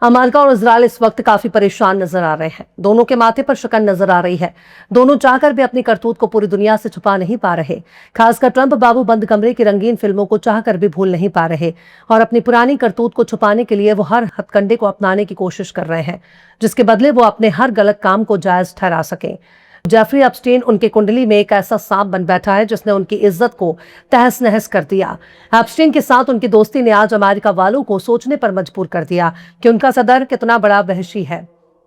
America और Israel इस वक्त काफी परेशान नजर आ रहे हैं। दोनों के माथे पर शिकन नजर आ रही है। दोनों चाहकर भी अपनी करतूत को पूरी दुनिया से छुपा नहीं पा रहे। खासकर ट्रंप बाबू बंद कमरे की रंगीन फिल्मों को चाहकर भी भूल नहीं पा रहे और अपनी पुरानी करतूत को छुपाने के लिए वो हर हथकंडे को अपनाने की कोशिश कर रहे हैं, जिसके बदले वो अपने हर गलत काम को जायज ठहरा सकें। जेफरी एप्स्टीन उनकी कुंडली में एक ऐसा सांप बन बैठा है जिसने उनकी इज्जत को तहस नहस कर दिया। एप्स्टीन के साथ उनकी दोस्ती ने आज अमेरिका वालों को सोचने पर मजबूर कर दिया कि उनका सदर कितना बड़ा वहशी है।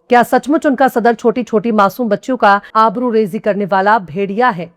क्या सचमुच उनका सदर छोटी छोटी मासूम बच्चियों का आबरूरेजी करने वाला भेड़िया है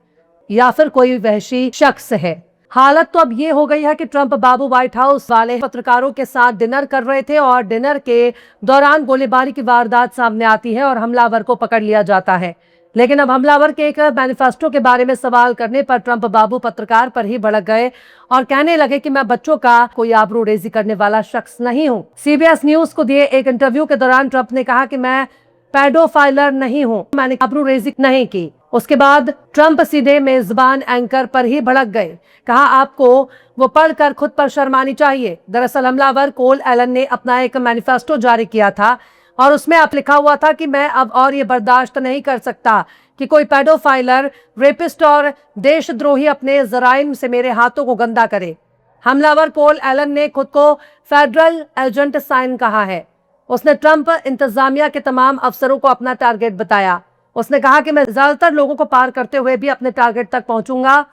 या फिर कोई वहशी शख्स है? हालत तो अब ये हो गई है कि ट्रंप बाबू व्हाइट हाउस वाले पत्रकारों के साथ डिनर कर रहे थे और डिनर के दौरान गोलीबारी की वारदात सामने आती है और हमलावर को पकड़ लिया जाता है। लेकिन अब हमलावर के एक मैनिफेस्टो के बारे में सवाल करने पर ट्रंप बाबू पत्रकार पर ही भड़क गए और कहने लगे कि मैं बच्चों का कोई आबरूरेजी करने वाला शख्स नहीं हूं। सीबीएस न्यूज को दिए एक इंटरव्यू के दौरान ट्रंप ने कहा कि मैं पेडोफाइलर नहीं हूं, मैंने आबरूरेजी नहीं की। उसके बाद ट्रंप सीधे मेजबान एंकर पर ही भड़क गए। कहा आपको वो पढ़कर खुद पर शर्मानी चाहिए। दरअसल हमलावर कोल एलन ने अपना एक मैनिफेस्टो जारी किया था और उसमें आप लिखा हुआ था कि मैं अब और ये बर्दाश्त नहीं कर सकता कि कोई पेडोफाइलर, रेपिस्ट और देशद्रोही अपने जराइम से मेरे हाथों को गंदा करे। हमलावर कोल एलन ने खुद को फेडरल एजेंट साइन कहा है। उसने ट्रंप इंतजामिया के तमाम अफसरों को अपना टारगेट बताया। उसने कहा कि मैं ज्यादातर लोगों को पार करते हुए भी अपने टारगेट तक पहुंचूंगा,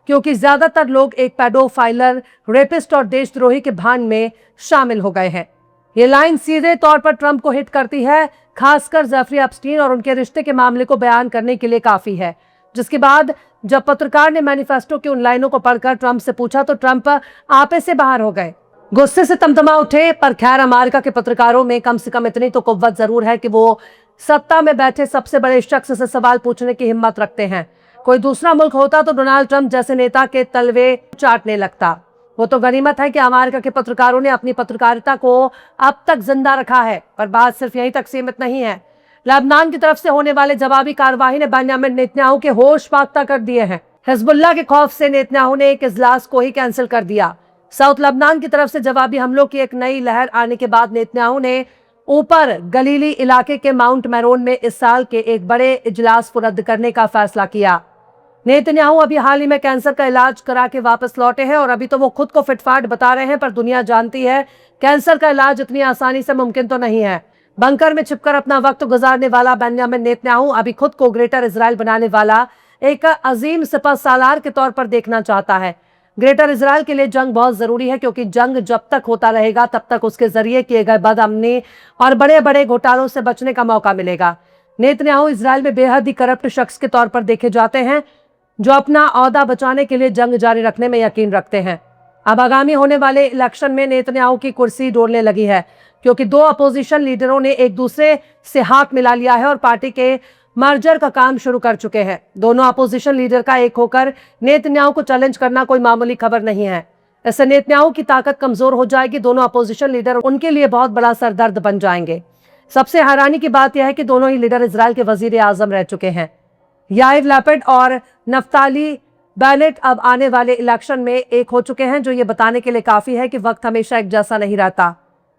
क्योंकि ज्यादातर लोग एक पेडोफाइलर, रेपिस्ट और देशद्रोही के भान में शामिल हो गए हैं। ये लाइन सीधे तौर पर ट्रंप को हिट करती है, खासकर जेफरी एप्स्टीन और उनके रिश्ते के मामले को बयान करने के लिए काफी है। जिसके बाद जब पत्रकार ने मैनिफेस्टो की उन लाइनों को पढ़कर ट्रंप से पूछा तो ट्रंप आपे से बाहर हो गए, गुस्से से तमतमा उठे। पर खैर, अमेरिका के पत्रकारों में कम से कम इतनी तो कुव्वत जरूर है कि वो सत्ता में बैठे सबसे बड़े शख्स से सवाल पूछने की हिम्मत रखते हैं। कोई दूसरा मुल्क होता तो डोनाल्ड ट्रंप जैसे नेता के तलवे चाटने लगता। वो तो गनीमत है कि अमेरिका के पत्रकारों ने अपनी पत्रकारिता को अब तक जिंदा रखा है। पर बात सिर्फ यहीं तक सीमित नहीं है। लेबनान की तरफ से होने वाले जवाबी कार्रवाई ने बेंजामिन नेतन्याहू के होश फाख्ता कर दिए हैं। हिजबुल्लाह के खौफ से नेतन्याहू ने एक इजलास को ही कैंसिल कर दिया। साउथ लेबनान की तरफ से जवाबी हमलों की एक नई लहर आने के बाद नेतन्याहू ने ऊपर गलीली इलाके के माउंट मैरोन में इस साल के एक बड़े इजलास को रद्द करने का फैसला किया। नेतन्याहू अभी हाल ही में कैंसर का इलाज करा के वापस लौटे हैं और अभी तो वो खुद को फिटफाट बता रहे हैं, पर दुनिया जानती है कैंसर का इलाज इतनी आसानी से मुमकिन तो नहीं है। बंकर में छिपकर अपना वक्त गुजारने वाला बेंजामिन नेतन्याहू अभी खुद को ग्रेटर इजराइल बनाने वाला एक अजीम सिपह सालार के तौर पर देखना चाहता है। ग्रेटर इजराइल के लिए जंग बहुत जरूरी है, क्योंकि जंग जब तक होता रहेगा तब तक उसके जरिए किए गए बदअमनी और बड़े बड़े घोटालों से बचने का मौका मिलेगा। नेतन्याहू इजराइल में बेहद ही करप्ट शख्स के तौर पर देखे जाते हैं, जो अपना औहदा बचाने के लिए जंग जारी रखने में यकीन रखते हैं। अब आगामी होने वाले इलेक्शन में नेतन्याहू की कुर्सी डोलने लगी है, क्योंकि दो अपोजिशन लीडरों ने एक दूसरे से हाथ मिला लिया है और पार्टी के मर्जर का काम शुरू कर चुके हैं। दोनों अपोजिशन लीडर का एक होकर नेतन्याहू को चैलेंज करना कोई मामूली खबर नहीं है। इससे नेतन्याहू की ताकत कमजोर हो जाएगी। दोनों अपोजिशन लीडर उनके लिए बहुत बड़ा सरदर्द बन जाएंगे। सबसे हैरानी की बात यह है कि दोनों ही लीडर इजराइल के वजीर आजम रह चुके हैं। याइर लैपिड और नफ्ताली बेनेट अब आने वाले इलेक्शन में एक हो चुके हैं, जो ये बताने के लिए काफी है कि वक्त हमेशा एक जैसा नहीं रहता।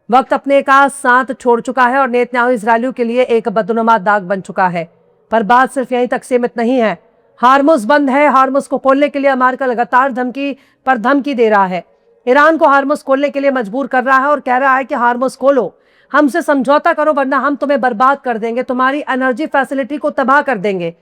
वक्त अपने का साथ छोड़ चुका है और नेतन्याहू इजरायलियों के लिए एक बदनुमा दाग बन चुका है। पर बात सिर्फ यहीं तक सीमित नहीं है। हार्मुज बंद है। हार्मुज को खोलने के लिए अमेरिका लगातार धमकी पर धमकी दे रहा है। ईरान को हार्मुज खोलने के लिए मजबूर कर रहा है और कह रहा है कि हार्मुज खोलो, हमसे समझौता करो, वरना हम तुम्हें बर्बाद कर देंगे, तुम्हारी एनर्जी फैसिलिटी को तबाह कर देंगे,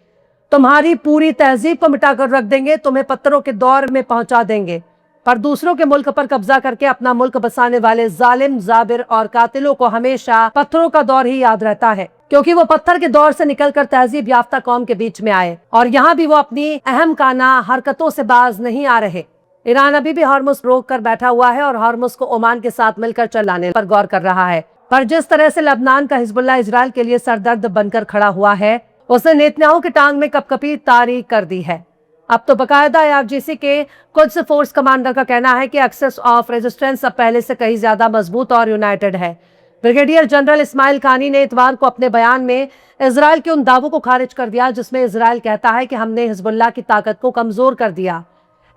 तुम्हारी पूरी तहजीब को मिटाकर रख देंगे, तुम्हें पत्थरों के दौर में पहुंचा देंगे। पर दूसरों के मुल्क पर कब्जा करके अपना मुल्क बसाने वाले जालिम, जाबिर और कातिलों को हमेशा पत्थरों का दौर ही याद रहता है, क्योंकि वो पत्थर के दौर से निकलकर तहजीब याफ्ता कौम के बीच में आए और यहाँ भी वो अपनी अहम काना हरकतों से बाज नहीं आ रहे। ईरान अभी भी हार्मुज रोक कर बैठा हुआ है और हार्मुज को ओमान के साथ मिलकर चलाने पर गौर कर रहा है। पर जिस तरह से लेबनान का हिजबुल्लाह इजराइल के लिए सरदर्द बनकर खड़ा हुआ है, उसने नेतन्याहू की टांग में कपकपी तारी कर दी है। अब तो बकायदा आईआरजीसी के कुछ फोर्स कमांडर का कहना है कि एक्सेस ऑफ रेजिस्टेंस अब पहले से कहीं ज्यादा मजबूत और यूनाइटेड है। ब्रिगेडियर जनरल इस्माइल कानी ने इतवार को अपने बयान में इजराइल के उन दावों को खारिज कर दिया जिसमें इजराइल कहता है कि हमने हिजबुल्लाह की ताकत को कमजोर कर दिया।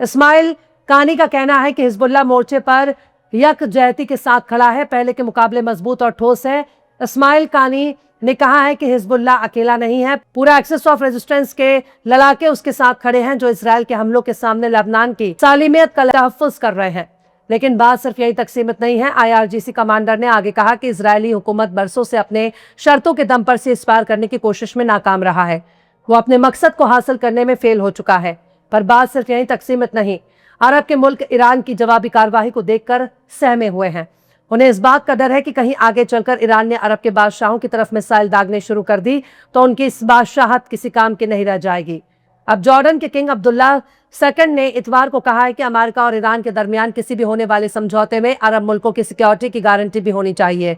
इस्माइल कानी का कहना है कि हिजबुल्लाह मोर्चे पर यकजहती के साथ खड़ा है, पहले के मुकाबले मजबूत और ठोस है। इस्माइल कानी ने कहा है कि हिजबुल्लाह अकेला नहीं है, पूरा एक्सेस ऑफ रेजिस्टेंस के लड़ाके उसके साथ खड़े हैं जो इसराइल के हमलों के सामने लेबनान की सालिमियत का तहफ्फुज़ कर रहे हैं। लेकिन बात सिर्फ यही तक सीमित नहीं है। IRGC कमांडर ने आगे कहा कि इजरायली हुकूमत बरसों से अपने शर्तों के दम पर सीज़ फायर करने की कोशिश में नाकाम रहा है। वो अपने मकसद को हासिल करने में फेल हो चुका है। पर बात सिर्फ यहीं तक सीमित नहीं। अरब के मुल्क ईरान की जवाबी कार्रवाई को देखकर सहमे हुए हैं। उन्हें इस बात का डर है कि कहीं आगे चलकर ईरान ने अरब के बादशाहों की तरफ मिसाइल दागने शुरू कर दी तो उनकी इस बादशाहत किसी काम की नहीं रह जाएगी। अब जॉर्डन के किंग अब्दुल्ला सेकंड ने इतवार को कहा है कि अमेरिका और ईरान के दरमियान किसी भी होने वाले समझौते में अरब मुल्कों की सिक्योरिटी की गारंटी भी होनी चाहिए।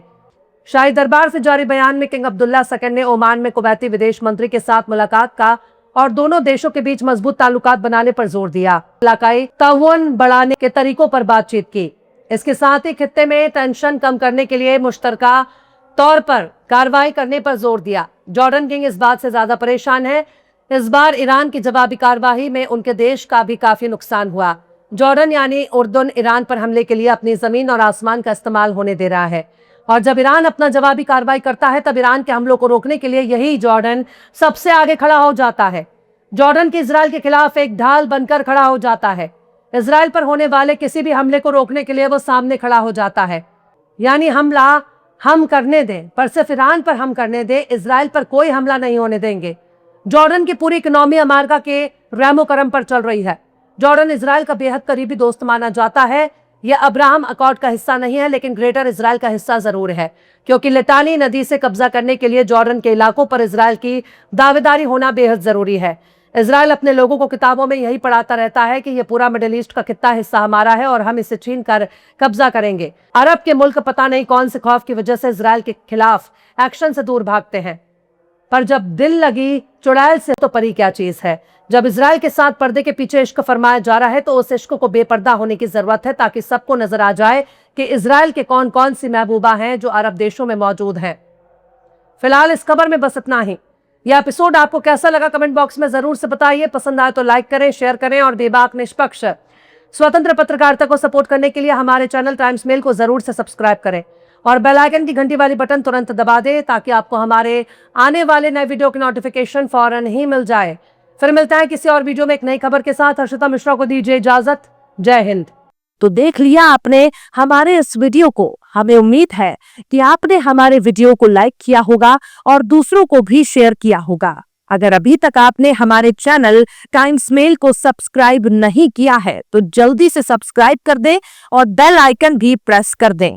शाही दरबार से जारी बयान में किंग अब्दुल्ला सेकंड ने ओमान में कुवैती विदेश मंत्री के साथ मुलाकात का और दोनों देशों के बीच मजबूत ताल्लुकात बनाने पर जोर दिया। इलाकाई ताउन बढ़ाने के तरीकों पर बातचीत की। इसके साथ ही खित्ते में टेंशन कम करने के लिए मुश्तरका तौर पर कार्रवाई करने पर जोर दिया। जॉर्डन किंग इस बात से ज्यादा परेशान है। इस बार ईरान की जवाबी कार्रवाई में उनके देश का भी काफी नुकसान हुआ। जॉर्डन यानी उर्दुन ईरान पर हमले के लिए अपनी जमीन और आसमान का इस्तेमाल होने दे रहा है, और जब ईरान अपना जवाबी कार्रवाई करता है तब ईरान के हमलों को रोकने के लिए यही जॉर्डन सबसे आगे खड़ा हो जाता है। जॉर्डन की इजराइल के खिलाफ एक ढाल बनकर खड़ा हो जाता है। इजराइल पर होने वाले किसी भी हमले को रोकने के लिए वो सामने खड़ा हो जाता है। यानी हमला हम करने दें, पर सिर्फ ईरान पर हम करने दें, इजराइल पर कोई हमला नहीं होने देंगे। जॉर्डन की पूरी इकोनॉमी अमेरिका के रहमो करम पर चल रही है। जॉर्डन इजराइल का बेहद करीबी दोस्त माना जाता है। यह अब्राहम अकॉर्ड का हिस्सा नहीं है, लेकिन ग्रेटर इजराइल का हिस्सा जरूर है, क्योंकि लिटानी नदी से कब्जा करने के लिए जॉर्डन के इलाकों पर इजराइल की दावेदारी होना बेहद जरूरी है। इजराइल अपने लोगों को किताबों में यही पढ़ाता रहता है कि यह पूरा मिडिल ईस्ट का खित्ता हिस्सा हमारा है और हम इसे छीन कर कब्जा करेंगे। अरब के मुल्क पता नहीं कौन से खौफ की वजह से इजराइल के खिलाफ एक्शन से दूर भागते हैं, पर जब दिल लगी चुड़ैल से तो परी क्या चीज है। जब इजराइल के साथ पर्दे के पीछे इश्क फरमाया जा रहा है तो उस इश्क को बेपर्दा होने की जरूरत है, ताकि सबको नजर आ जाए कि इजराइल के कौन कौन सी महबूबा हैं जो अरब देशों में मौजूद हैं। फिलहाल इस खबर में बस इतना ही। यह एपिसोड आपको कैसा लगा कमेंट बॉक्स में जरूर से बताइए। पसंद आए तो लाइक करें, शेयर करें और बेबाक निष्पक्ष स्वतंत्र पत्रकारिता को सपोर्ट करने के लिए हमारे चैनल टाइम्स मेल को जरूर से सब्सक्राइब करें और बेल आइकन की घंटी वाली बटन तुरंत दबा दें, ताकि आपको हमारे आने वाले नए वीडियो की नोटिफिकेशन फौरन ही मिल जाए। फिर मिलते हैं किसी और वीडियो में एक नई खबर के साथ। हर्षिता मिश्रा को दीजिए इजाजत। जय हिंद। तो देख लिया आपने हमारे इस वीडियो को। हमें उम्मीद है कि आपने हमारे वीडियो को लाइक किया होगा और दूसरों को भी शेयर किया होगा। अगर अभी तक आपने हमारे चैनल टाइम्स मेल को सब्सक्राइब नहीं किया है तो जल्दी से सब्सक्राइब कर दें और बेल आइकन भी प्रेस कर दें।